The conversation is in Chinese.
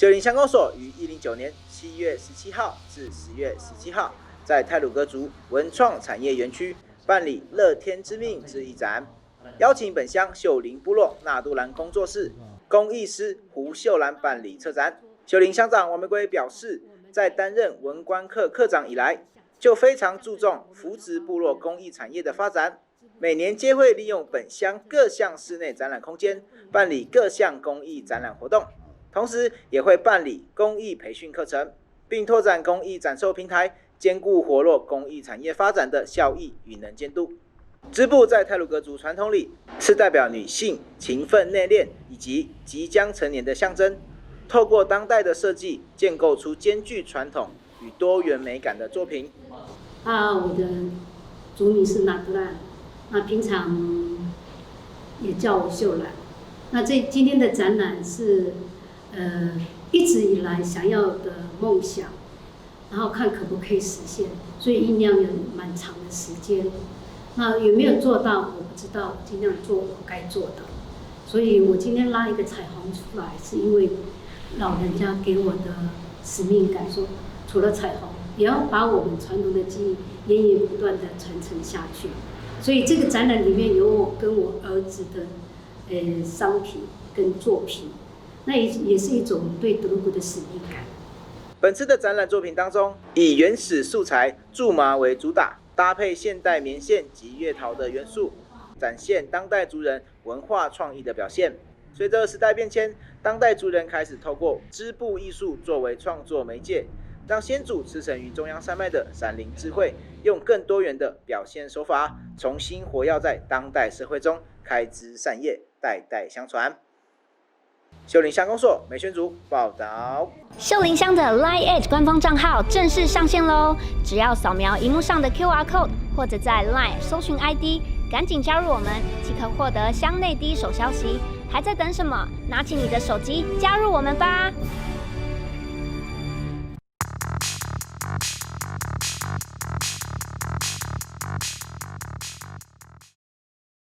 秀林乡公所于109年7月17号至10月17号，在太鲁阁族文创产业园区办理乐天之命之一展，邀请本乡秀林部落纳杜兰工作室工艺师胡秀兰办理策展。秀林乡长王玫瑰表示，在担任文官课课长以来，就非常注重扶植部落工艺产业的发展，每年皆会利用本乡各项室内展览空间办理各项工艺展览活动，同时也会办理工艺培训课程，并拓展工艺展售平台，兼顾活络工艺产业发展的效益与能见度。织布在太鲁阁族传统里是代表女性勤奋内敛以及即将成年的象征，透过当代的设计，建构出兼具传统与多元美感的作品。我的族名是纳杜兰，那平常也叫我秀兰。那今天的展览是一直以来想要的梦想，然后看可不可以实现，所以酝酿了蛮长的时间。那有没有做到我不知道，尽量做我该做的。所以我今天拉一个彩虹出来，是因为老人家给我的使命感，说除了彩虹，也要把我们传统的技艺源源不断的传承下去。所以这个展览里面有我跟我儿子的商品跟作品，那也是一种对德国的使命感。本次的展览作品当中，以原始素材苎麻为主打，搭配现代棉线及月桃的元素，展现当代族人文化创意的表现。随着时代变迁，当代族人开始透过织布艺术作为创作媒介，让先祖驰骋于中央山脉的山林智慧，用更多元的表现手法，重新活跃在当代社会中，开枝散叶，代代相传。秀林乡公所美宣组报道。秀林乡的 Line@ 官方账号正式上线喽！只要扫描荧幕上的 QR code， 或者在 Line 搜寻 ID， 赶紧加入我们，即可获得乡内第一手消息。还在等什么？拿起你的手机加入我们吧！